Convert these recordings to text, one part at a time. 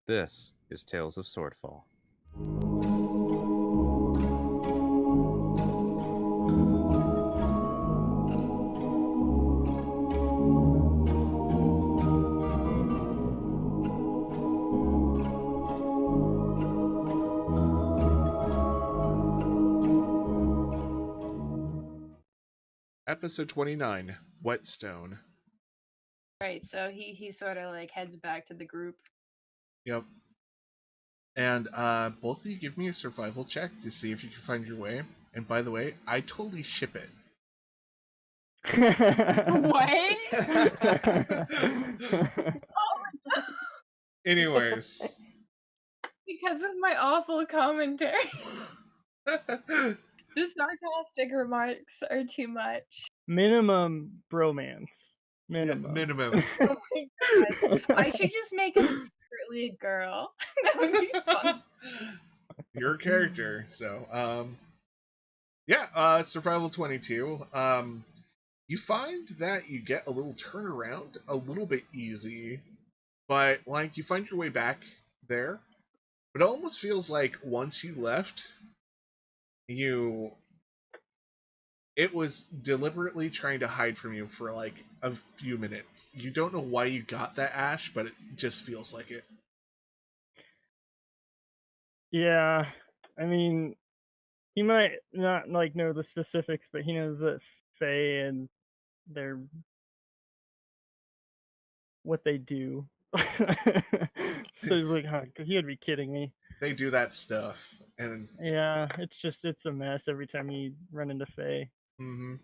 This is Tales of Swordfall. Episode 29, Whetstone. Right, so he sort of like heads back to the group. Yep. And both of you give me a survival check to see if you can find your way. And by the way, I totally ship it. What? Anyways. Because of my awful commentary. The sarcastic remarks are too much. Minimum bromance. Minimum. Yeah, minimum. Oh my god. I should just make him secretly a girl. That would be fun. Your character, so survival 22. You find that you get a little turnaround a little bit easy, but like you find your way back there. But it almost feels like once you left, it was deliberately trying to hide from you for like a few minutes. You don't know why you got that ash, but it just feels like it. Yeah, I mean, he might not like know the specifics, but he knows that Fae and they're what they do. So he's like, huh, he would be kidding me. They do that stuff, and Yeah, it's a mess every time you run into Fae. mm-hmm.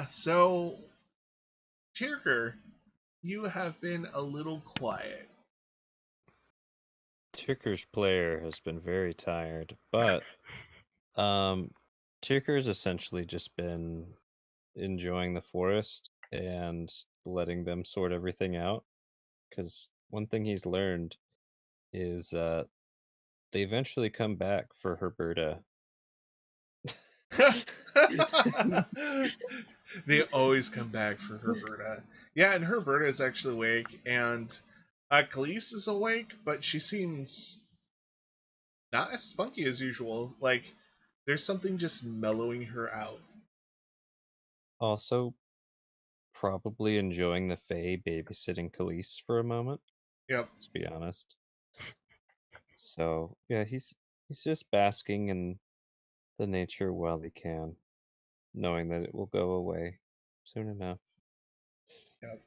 So Tirker, you have been a little quiet. Tirker's player has been very tired, but Tirker's essentially just been enjoying the forest and letting them sort everything out. Because one thing he's learned is they eventually come back for Herberta. They always come back for Herberta. Yeah, and Herberta is actually awake, and Khalees is awake, but she seems not as spunky as usual. Like, there's something just mellowing her out. Also, probably enjoying the Fae babysitting Khalees for a moment. Yep. Let's be honest. So yeah, he's just basking in the nature while he can, knowing that it will go away soon enough. Yep.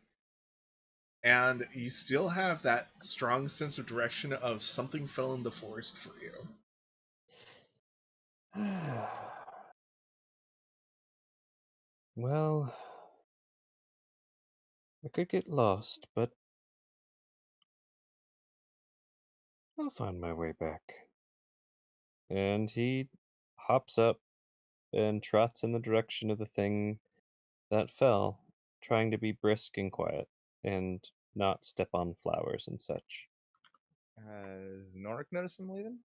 And you still have that strong sense of direction of something fell in the forest for you. Well, I could get lost, but I'll find my way back. And he hops up and trots in the direction of the thing that fell, trying to be brisk and quiet and not step on flowers and such. Has Norik noticed him leaving?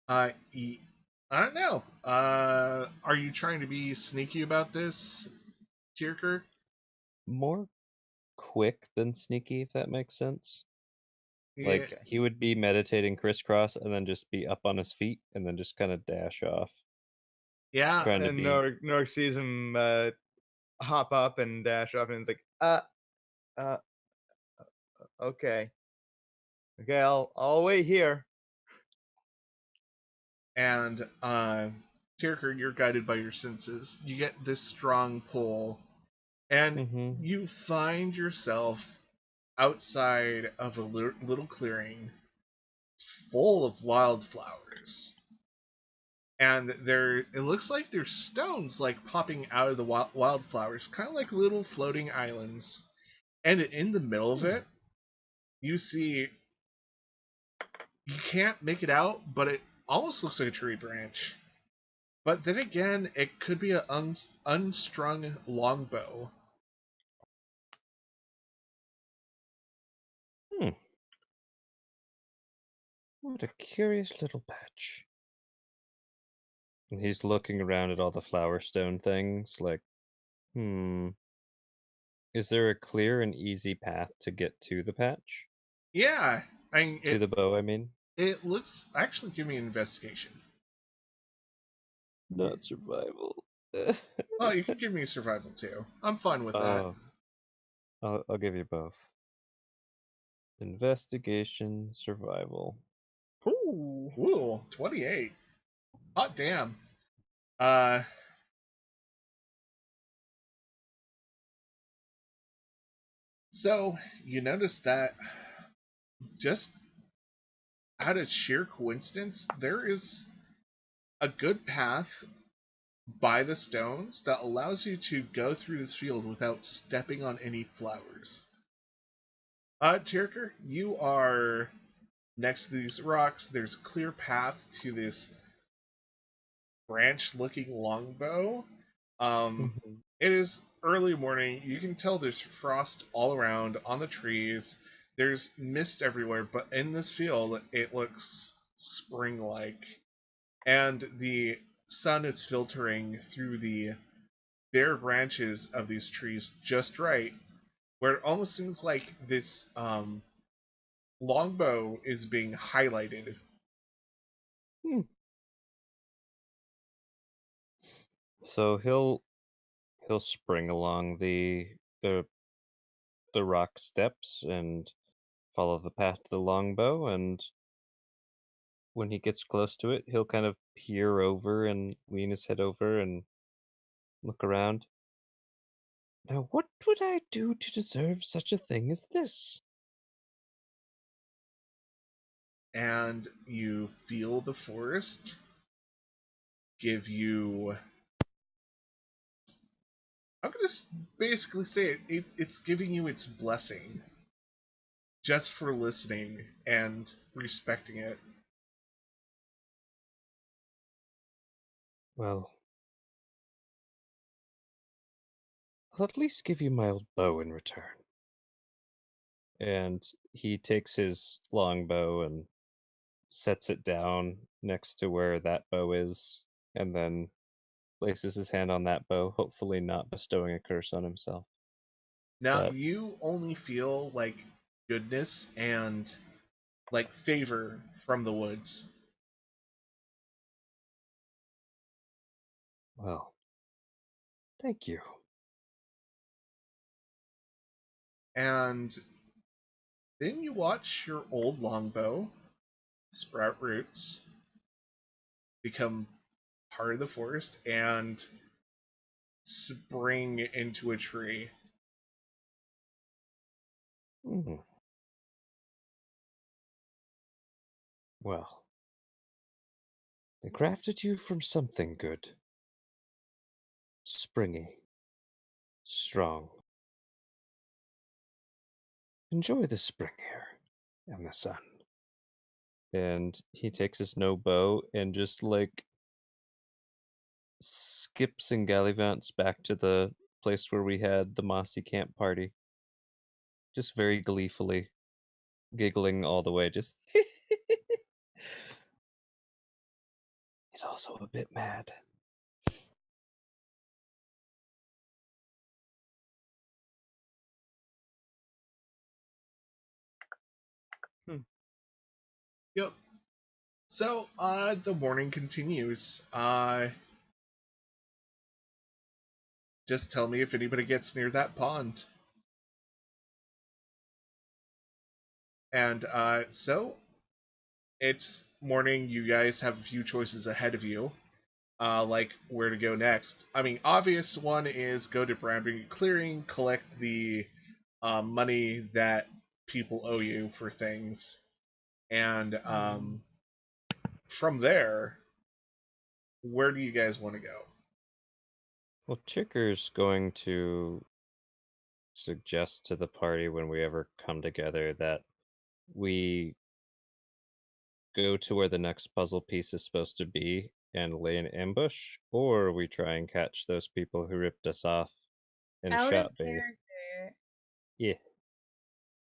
I don't know. Are you trying to be sneaky about this, Tirker? More quick than sneaky, if that makes sense. Yeah. Like, he would be meditating crisscross and then just be up on his feet and then just kind of dash off. Yeah. Trying to And be... Norik sees him hop up and dash off, and it's like, okay, I'll wait here. And Tirker, you're guided by your senses. You get this strong pull, and you find yourself outside of a little clearing full of wildflowers. And it looks like there's stones like popping out of the wildflowers, kind of like little floating islands. And in the middle of it, you see, you can't make it out, but it almost looks like a tree branch. But then again, it could be an unstrung longbow. What a curious little patch. And he's looking around at all the flower stone things, like, is there a clear and easy path to get to the patch? Yeah, I mean, To the bow, I mean? it looks. Actually, give me an investigation. Not survival. Oh, you can give me survival too. I'm fine with that. Oh, I'll give you both. Investigation, survival. Ooh. Ooh, 28. Hot damn. Uh, so you notice that just out of sheer coincidence, there is a good path by the stones that allows you to go through this field without stepping on any flowers. Tirker, you are next to these rocks. There's a clear path to this branch-looking longbow. Mhm. It is early morning. You can tell there's frost all around on the trees. There's mist everywhere, but in this field, it looks spring-like, and the sun is filtering through the bare branches of these trees just right, where it almost seems like this longbow is being highlighted. Hmm. So he'll spring along the the rock steps and follow the path to the longbow, and when he gets close to it, he'll kind of peer over and lean his head over and look around. Now, what would I do to deserve such a thing as this? And you feel the forest give you. I'm going to basically say it's giving you its blessing just for listening and respecting it. Well, I'll at least give you my old bow in return. And he takes his longbow and sets it down next to where that bow is, and then places his hand on that bow, hopefully not bestowing a curse on himself. Now, But, you only feel like goodness and like favor from the woods. well, thank you. And then you watch your old longbow sprout roots, become part of the forest, and spring into a tree. Mhm. Well, they crafted you from something good. Springy, strong. Enjoy the spring here and the sun. And he takes his no bow and just like skips and gallivants back to the place where we had the mossy camp party. Just very gleefully, giggling all the way, just he's also a bit mad. Yep. So, the morning continues. Just tell me if anybody gets near that pond. And, so, it's morning. You guys have a few choices ahead of you, like where to go next. I mean, obvious one is go to Brandon Clearing, collect the money that people owe you for things, and from there, where do you guys want to go? Well, Chicker's going to suggest to the party when we ever come together that we go to where the next puzzle piece is supposed to be and lay an ambush, or we try and catch those people who ripped us off and Out of shot bait. character, Yeah.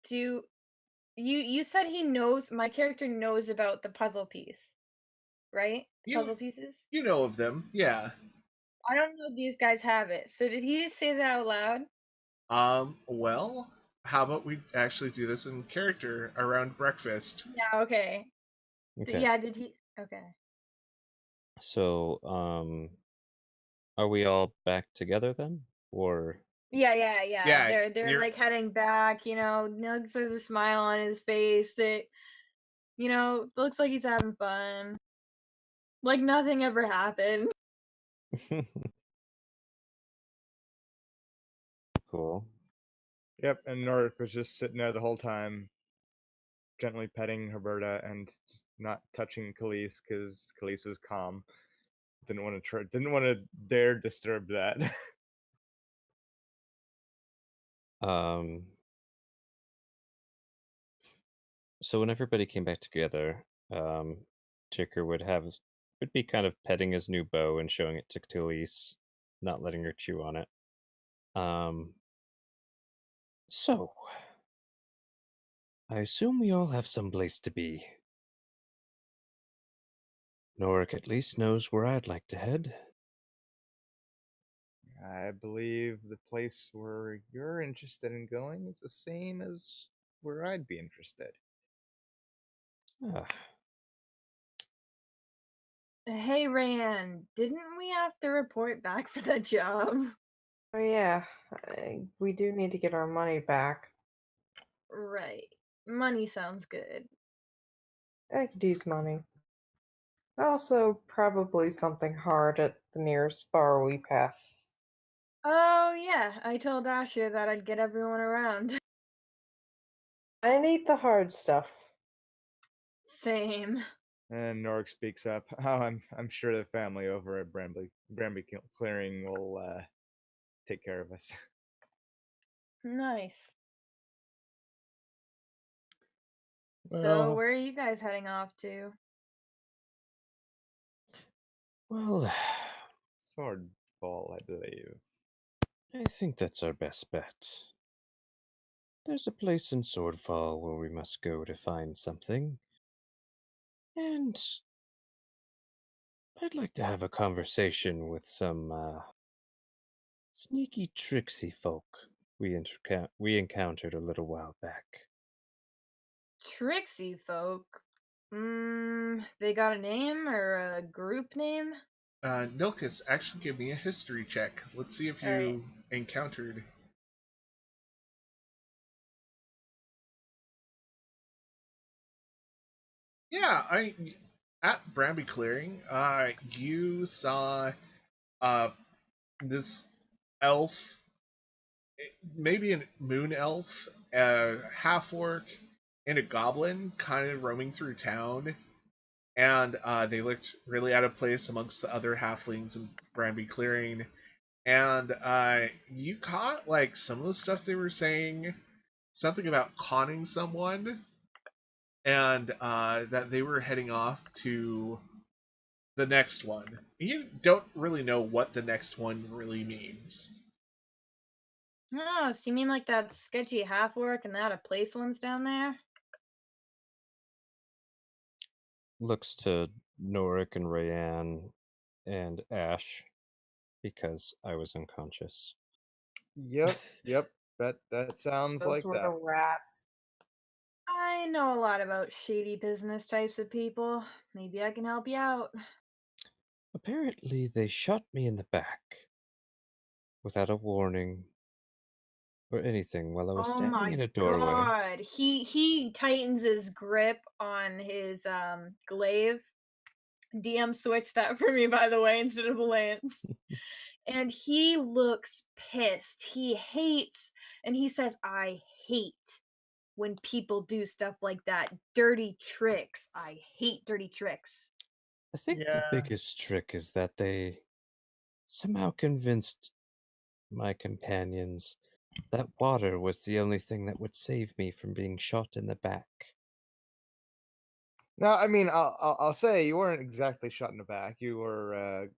do you said he knows, my character knows about the puzzle piece, right? The You puzzle pieces. you know of them, yeah. I don't know if these guys have it. So did he just say that out loud? Well, how about we actually do this in character around breakfast? Yeah. Okay. Okay. Yeah. Did he? Okay. So, are we all back together then? Or Yeah. Yeah, They're you're like heading back. Nugs has a smile on his face that looks like he's having fun. Like nothing ever happened. cool. Yep, and Norik was just sitting there the whole time, gently petting Herberta and just not touching Khalees because Khalees was calm. Didn't want to dare disturb that. Um, so when everybody came back together, Ticker would be kind of petting his new bow and showing it to Talise, not letting her chew on it. Um, so I assume we all have some place to be. Norik at least knows where I'd like to head. I believe the place where you're interested in going is the same as where I'd be interested. Ah, Hey, Rayanne, didn't we have to report back for that job? Oh yeah, we do need to get our money back. Right. Money sounds good. I could use money. Also, probably something hard at the nearest bar we pass. Oh, yeah, I told Asher that I'd get everyone around. I need the hard stuff. Same. And Norik speaks up. Oh, I'm sure the family over at Bramby Clearing will take care of us. Nice. So, Well, where are you guys heading off to? well, Swordfall, I believe. I think that's our best bet. There's a place in Swordfall where we must go to find something. And I'd like to have a conversation with some sneaky, tricksy folk we encountered a little while back. Trixie folk. They got a name or a group name? Nilkus, actually give me a history check. Let's see if Alright. you encountered. Yeah, at Bramby Clearing, you saw uh this elf, maybe a moon elf, a half orc, and a goblin kind of roaming through town, and they looked really out of place amongst the other halflings in Bramby Clearing. And you caught like some of the stuff they were saying, something about conning someone, and that they were heading off to the next one. You don't really know what the next one really means. Oh, so you mean like that sketchy half orc and that a place ones down there? Looks to Norik and Rayanne and Ash because I was unconscious. Yep. That sounds Those like were the that. rats. I know a lot about shady business types of people. Maybe I can help you out. Apparently, they shot me in the back without a warning or anything while I was Oh standing my in a doorway. god. He tightens his grip on his glaive. DM switched that for me, by the way, instead of a lance. And he looks pissed. He hates, and he says, I hate when people do stuff like that. Dirty tricks. I hate dirty tricks. I think the yeah. biggest trick is that they somehow convinced my companions that water was the only thing that would save me from being shot in the back. No, I mean, I'll say you weren't exactly shot in the back. You were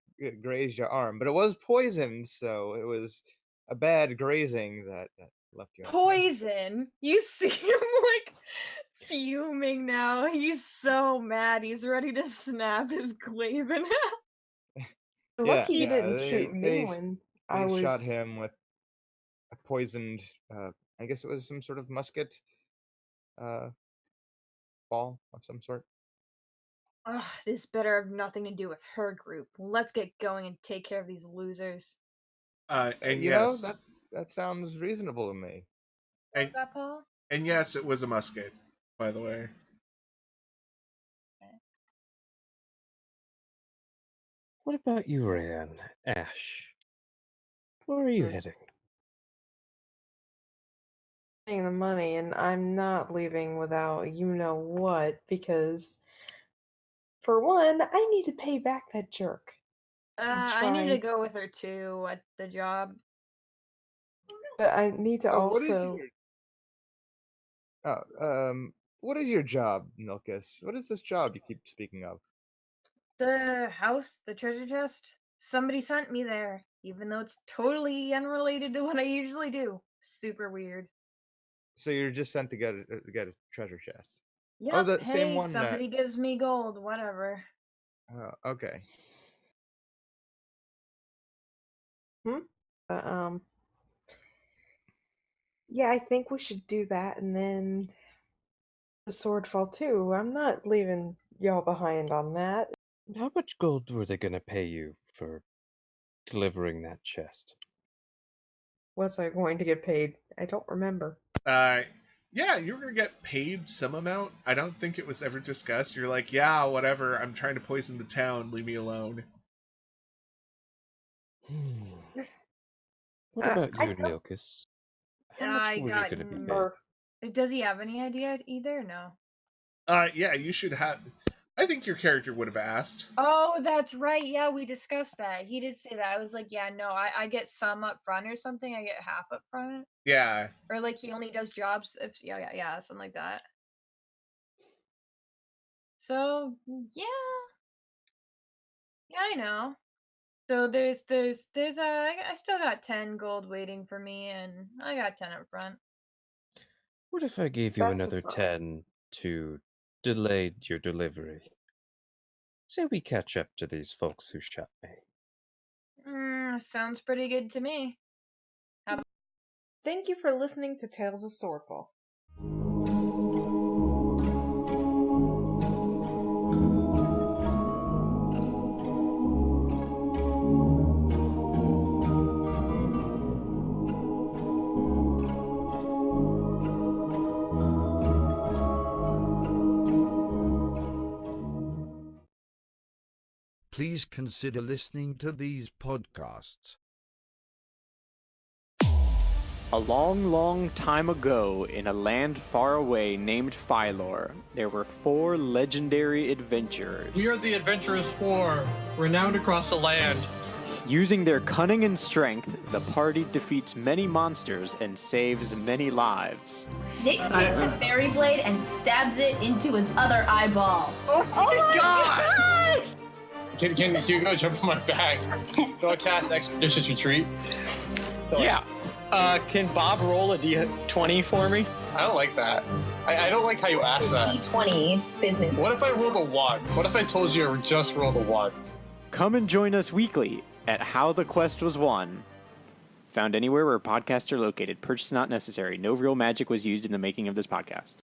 grazed your arm, but it was poisoned, so it was a bad grazing that left you unconscious. Poison. You see him like fuming now. He's so mad. He's ready to snap his glaive in half. Lucky you yeah, didn't shoot me when I they shot was. him with a poisoned, I guess it was some sort of musket ball of some sort. Ugh, this better have nothing to do with her group. Let's get going and take care of these losers. And You know, yes, that sounds reasonable to me. What's that, Paul? and yes, it was a musket, by the way. What about you, Rayanne? Ash? Where are you Hmm. heading? Paying the money, and I'm not leaving without you know what, because for one, I need to pay back that jerk. I need to go with her too at the job. But I need to What is also. what is your job, Milkus? What is this job you keep speaking of? The house, the treasure chest. Somebody sent me there, even though it's totally unrelated to what I usually do. Super weird. So you're just sent to get a treasure chest. Yep. Oh, the hey, same one. somebody gives me gold, whatever. Oh, okay. But, yeah, I think we should do that, and then the Swordfall too. I'm not leaving y'all behind on that. How much gold were they gonna pay you for delivering that chest? Was I going to get paid? I don't remember. Yeah, you were gonna get paid some amount. I don't think it was ever discussed. You're like, yeah, whatever. I'm trying to poison the town. Leave me alone. What about I you, don't Nilkus? How much I were you got. gonna be paid? remember. Does he have any idea either? No. Yeah, you should have. I think your character would have asked. Oh, that's right. Yeah, we discussed that. He did say that. I was like, yeah, no, I get some up front or something. I get half up front. Yeah. Or like he only does jobs if yeah, something like that. So yeah. Yeah, I know. So there's I still got 10 gold waiting for me and I got 10 up front. What if I gave you another Specify. 10 to delay your delivery? Say we catch up to these folks who shot me. Sounds pretty good to me. Thank you for listening to Tales of Swordfall. Please consider listening to these podcasts. A long, long time ago, in a land far away named Phylor, there were 4 legendary adventurers. We are the Adventurers 4, renowned across the land. Using their cunning and strength, the party defeats many monsters and saves many lives. Nick takes a fairy blade and stabs it into his other eyeball. Oh my God! Can Hugo jump on my back? Do I cast Expeditious Retreat? Yeah. Can Bob roll a d20 for me? I don't like that. I don't like how you ask that. D20 business. What if I rolled a 1? What if I told you I just rolled a 1? Come and join us weekly at How the Quest Was Won. Found anywhere where podcasts are located. Purchase not necessary. No real magic was used in the making of this podcast.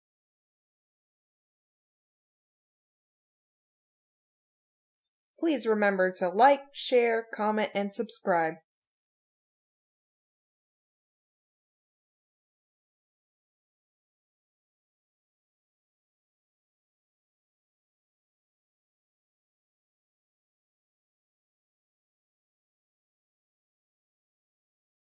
Please remember to like, share, comment, and subscribe.